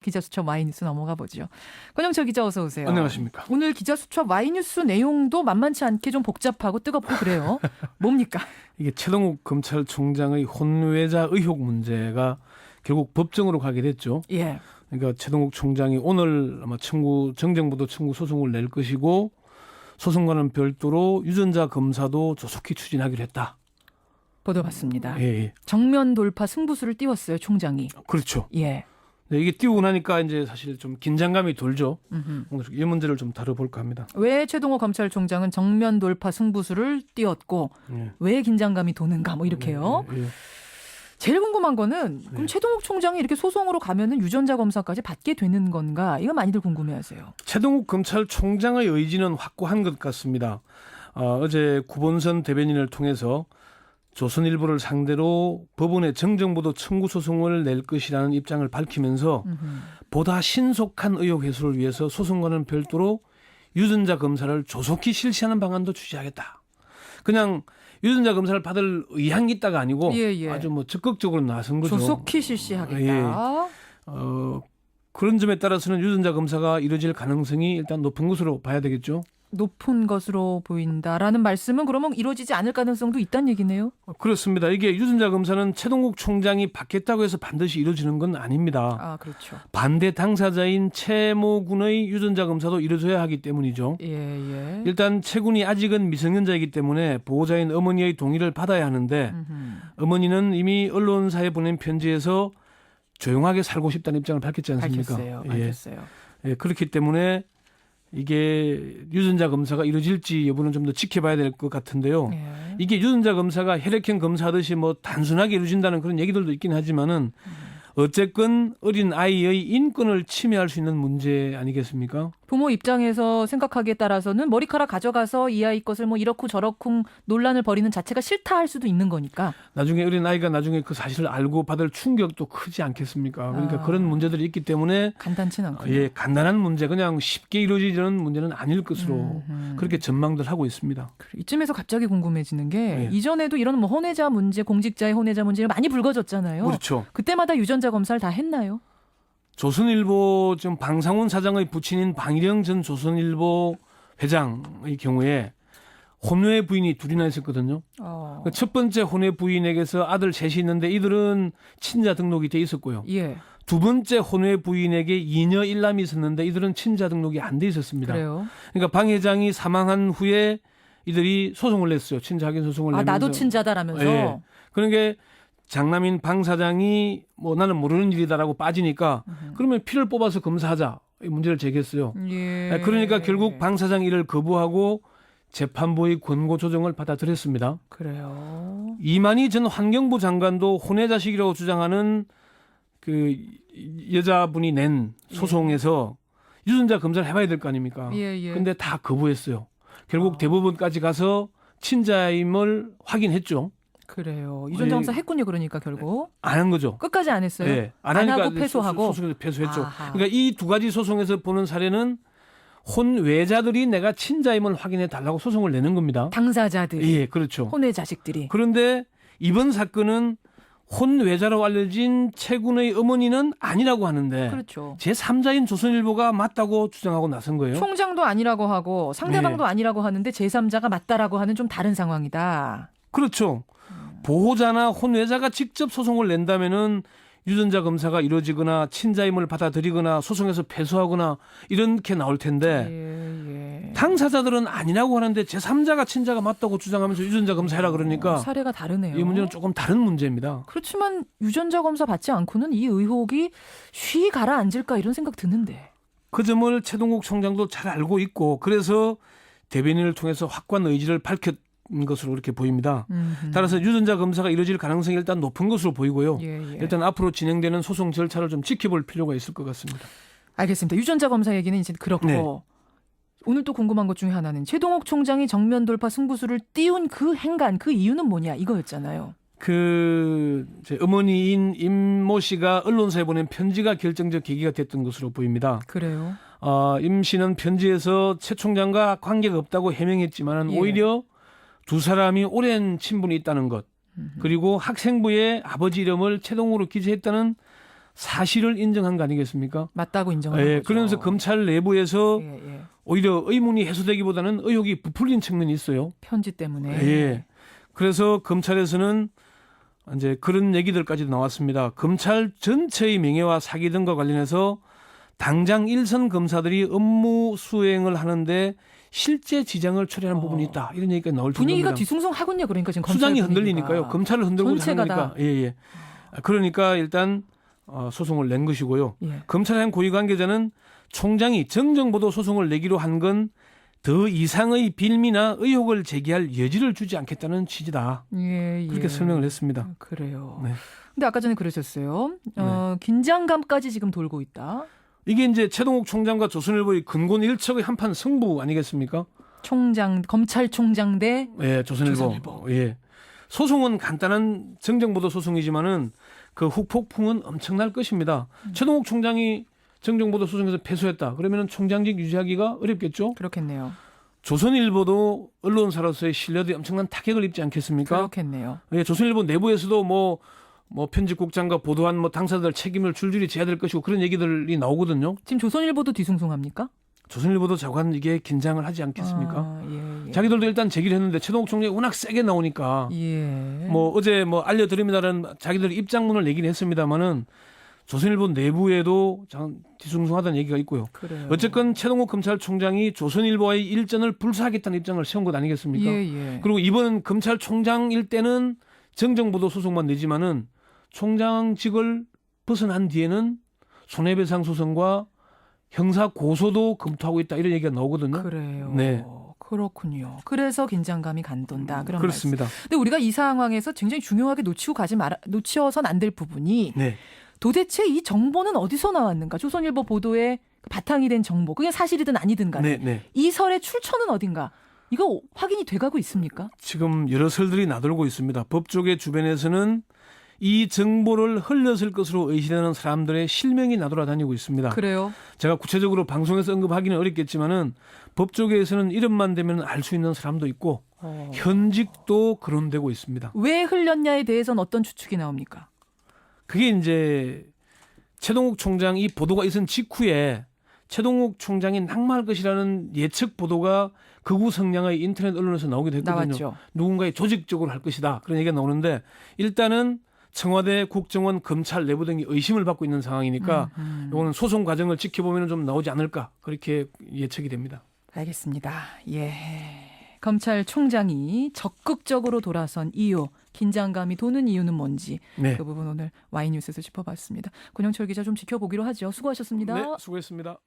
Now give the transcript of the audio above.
기자수첩 Y뉴스 넘어가 보죠. 권영철 기자 어서 오세요. 안녕하십니까. 오늘 기자수첩 Y뉴스 내용도 만만치 않게 좀 복잡하고 뜨겁고 그래요. 뭡니까? 이게 최동욱 검찰총장의 혼외자 의혹 문제가 결국 법정으로 가게 됐죠. 예. 그러니까 최동욱 총장이 오늘 아마 정정부도 청구 소송을 낼 것이고 소송과는 별도로 유전자 검사도 조속히 추진하기로 했다. 보도 봤습니다. 예. 정면 돌파 승부수를 띄웠어요, 총장이. 그렇죠. 예. 네, 이게 띄우고 나니까 이제 사실 좀 긴장감이 돌죠. 음흠. 오늘 이 문제를 좀 다뤄볼까 합니다. 왜 최동호 검찰총장은 정면 돌파 승부수를 띄웠고 예. 왜 긴장감이 도는가 뭐 이렇게요. 예. 제일 궁금한 거는 그럼 최동욱 총장이 이렇게 소송으로 가면은 유전자 검사까지 받게 되는 건가? 이거 많이들 궁금해하세요. 최동욱 검찰총장의 의지는 확고한 것 같습니다. 어제 구본선 대변인을 통해서 조선일보를 상대로 법원에 정정보도 청구 소송을 낼 것이라는 입장을 밝히면서 보다 신속한 의혹 해소를 위해서 소송과는 별도로 유전자 검사를 조속히 실시하는 방안도 취재하겠다. 그냥 유전자 검사를 받을 의향이 있다가 아니고 아주 뭐 적극적으로 나선 거죠. 조속히 실시하겠다. 예. 그런 점에 따라서는 유전자 검사가 이루어질 가능성이 일단 높은 것으로 봐야 되겠죠. 높은 것으로 보인다라는 말씀은 그러면 이루어지지 않을 가능성도 있다는 얘기네요. 그렇습니다. 이게 유전자 검사는 최동욱 총장이 받겠다고 해서 반드시 이루어지는 건 아닙니다. 아, 그렇죠. 반대 당사자인 최 모 군의 유전자 검사도 이루어져야 하기 때문이죠. 예. 일단 최 군이 아직은 미성년자이기 때문에 보호자인 어머니의 동의를 받아야 하는데 어머니는 이미 언론사에 보낸 편지에서 조용하게 살고 싶다는 입장을 밝혔지 않습니까? 밝혔어요. 예, 그렇기 때문에 이게 유전자 검사가 이루어질지 여부는 좀 더 지켜봐야 될 것 같은데요. 예. 이게 유전자 검사가 혈액형 검사하듯이 뭐 단순하게 이루어진다는 그런 얘기들도 있긴 하지만은 어쨌건 어린 아이의 인권을 침해할 수 있는 문제 아니겠습니까? 부모 입장에서 생각하기에 따라서는 머리카락 가져가서 이 아이 것을 뭐 이렇고 저렇고 논란을 벌이는 자체가 싫다 할 수도 있는 거니까. 나중에 어린 아이가 나중에 그 사실을 알고 받을 충격도 크지 않겠습니까? 그러니까 그런 문제들이 있기 때문에 간단치는 않군요. 예, 간단한 문제 그냥 쉽게 이루어지는 문제는 아닐 것으로 그렇게 전망들 하고 있습니다. 이쯤에서 갑자기 궁금해지는 게 네. 이전에도 이런 뭐 혼외자 문제, 공직자의 혼외자 문제가 많이 불거졌잖아요. 그렇죠. 그때마다 유전자 검사를 다 했나요? 조선일보 지금 방상훈 사장의 부친인 방일영 전 조선일보 회장의 경우에 혼외 부인이 둘이나 있었거든요. 첫 번째 혼외 부인에게서 아들 셋이 있는데 이들은 친자 등록이 돼 있었고요. 예. 두 번째 혼외 부인에게 2녀 1남이 있었는데 이들은 친자 등록이 안 돼 있었습니다. 그래요? 그러니까 방 회장이 사망한 후에 이들이 소송을 냈어요. 친자 확인 소송을 내면서. 나도 친자다라면서. 예. 그러니까 장남인 방 사장이 뭐 나는 모르는 일이다라고 빠지니까 그러면 피를 뽑아서 검사하자 이 문제를 제기했어요. 예. 그러니까 결국 방 사장 일을 거부하고 재판부의 권고 조정을 받아들였습니다. 그래요. 이만희 전 환경부 장관도 혼외자식이라고 주장하는 그 여자분이 낸 소송에서 유전자 검사를 해봐야 될 거 아닙니까? 근데 다 거부했어요. 결국 대법원까지 가서 친자임을 확인했죠. 그래요. 유전자 검사 했군요. 그러니까 결국. 안 한 거죠. 끝까지 안 했어요? 네. 안 하고 패소하고? 소송에서 패소했죠. 아하. 그러니까 이 두 가지 소송에서 보는 사례는 혼외자들이 내가 친자임을 확인해 달라고 소송을 내는 겁니다. 당사자들이. 예, 그렇죠. 혼외 자식들이. 그런데 이번 사건은 혼외자라고 알려진 최 군의 어머니는 아니라고 하는데 그렇죠. 제3자인 조선일보가 맞다고 주장하고 나선 거예요. 총장도 아니라고 하고 상대방도 아니라고 하는데 제3자가 맞다라고 하는 좀 다른 상황이다. 그렇죠. 보호자나 혼외자가 직접 소송을 낸다면은 유전자 검사가 이루어지거나 친자임을 받아들이거나 소송에서 패소하거나 이렇게 나올 텐데 당사자들은 아니라고 하는데 제3자가 친자가 맞다고 주장하면서 유전자 검사해라 그러니까 사례가 다르네요. 이 문제는 조금 다른 문제입니다. 그렇지만 유전자 검사 받지 않고는 이 의혹이 쉬 가라앉을까 이런 생각 드는데. 그 점을 최동욱 총장도 잘 알고 있고 그래서 대변인을 통해서 확고한 의지를 밝혔 것으로 이렇게 보입니다. 따라서 유전자 검사가 이루어질 가능성이 일단 높은 것으로 보이고요. 일단 앞으로 진행되는 소송 절차를 좀 지켜볼 필요가 있을 것 같습니다. 알겠습니다. 유전자 검사 얘기는 이제 그렇고 네. 오늘 또 궁금한 것 중에 하나는 최동욱 총장이 정면 돌파 승부수를 띄운 그 행간, 그 이유는 뭐냐 이거였잖아요. 제 어머니인 임모 씨가 언론사에 보낸 편지가 결정적 계기가 됐던 것으로 보입니다. 그래요? 임 씨는 편지에서 최 총장과 관계가 없다고 해명했지만 오히려 두 사람이 오랜 친분이 있다는 것 그리고 학생부에 아버지 이름을 최동욱으로 기재했다는 사실을 인정한 거 아니겠습니까? 맞다고 인정한 예, 거죠. 그러면서 검찰 내부에서 예. 오히려 의문이 해소되기보다는 의혹이 부풀린 측면이 있어요. 편지 때문에. 예. 그래서 검찰에서는 이제 그런 얘기들까지도 나왔습니다. 검찰 전체의 명예와 사기 등과 관련해서 당장 일선 검사들이 업무 수행을 하는데 실제 지장을 초래하는 부분이 있다. 이런 얘기가 나올 분위기가 정도입니다. 뒤숭숭하군요. 그러니까 지금 검찰 수장이 분위기가. 흔들리니까요. 검찰을 흔들고 전체가 하는 거니까. 예. 그러니까 일단 소송을 낸 것이고요. 예. 검찰의 한 고위 관계자는 총장이 정정보도 소송을 내기로 한 건 더 이상의 빌미나 의혹을 제기할 여지를 주지 않겠다는 취지다. 예. 그렇게 설명을 했습니다. 그래요. 네. 근데 아까 전에 그러셨어요. 긴장감까지 지금 돌고 있다. 이게 이제 최동욱 총장과 조선일보의 근본 일척의 한판 승부 아니겠습니까? 검찰총장 대 예, 조선일보. 예. 소송은 간단한 정정보도 소송이지만은 그 후폭풍은 엄청날 것입니다. 최동욱 총장이 정정보도 소송에서 패소했다. 그러면은 총장직 유지하기가 어렵겠죠? 그렇겠네요. 조선일보도 언론사로서의 신뢰도에 엄청난 타격을 입지 않겠습니까? 그렇겠네요. 예, 조선일보 내부에서도 뭐 편집국장과 보도한 당사자들 책임을 줄줄이 져야 될 것이고 그런 얘기들이 나오거든요. 지금 조선일보도 뒤숭숭합니까? 조선일보도 자관 이게 긴장을 하지 않겠습니까? 예. 자기들도 일단 제기를 했는데 최동욱 총장이 워낙 세게 나오니까 예. 어제 알려드립니다라는 자기들 입장문을 내긴 했습니다만은 조선일보 내부에도 뒤숭숭하다는 얘기가 있고요. 그래요. 어쨌건 최동욱 검찰총장이 조선일보와의 일전을 불사하겠다는 입장을 세운 것 아니겠습니까? 예. 그리고 이번 검찰총장일 때는 정정보도 소송만 내지만은 총장직을 벗어난 뒤에는 손해배상 소송과 형사 고소도 검토하고 있다 이런 얘기가 나오거든요. 그래요. 네. 그렇군요. 그래서 긴장감이 간돈다. 그런 그렇습니다. 말씀. 근데 우리가 이 상황에서 굉장히 중요하게 놓치어선 안 될 부분이 네. 도대체 이 정보는 어디서 나왔는가? 조선일보 보도에 바탕이 된 정보. 그게 사실이든 아니든 간에. 네. 이 설의 출처는 어딘가? 이거 확인이 돼가고 있습니까? 지금 여러 설들이 나돌고 있습니다. 법조계 주변에서는 이 정보를 흘렸을 것으로 의심되는 사람들의 실명이 나돌아다니고 있습니다. 그래요? 제가 구체적으로 방송에서 언급하기는 어렵겠지만은 법조계에서는 이름만 되면 알 수 있는 사람도 있고 현직도 거론되고 있습니다. 왜 흘렸냐에 대해서는 어떤 추측이 나옵니까? 그게 이제 최동욱 총장 이 보도가 있은 직후에 최동욱 총장이 낙마할 것이라는 예측 보도가 극우 성향의 인터넷 언론에서 나오기도 했거든요. 나왔죠. 누군가의 조직적으로 할 것이다. 그런 얘기가 나오는데 일단은 청와대, 국정원, 검찰 내부 등이 의심을 받고 있는 상황이니까 이거는 소송 과정을 지켜보면 좀 나오지 않을까 그렇게 예측이 됩니다. 알겠습니다. 예. 검찰총장이 적극적으로 돌아선 이유, 긴장감이 도는 이유는 뭔지 네. 그 부분 오늘 와이뉴스에서 짚어봤습니다. 권영철 기자 좀 지켜보기로 하죠. 수고하셨습니다. 네, 수고했습니다.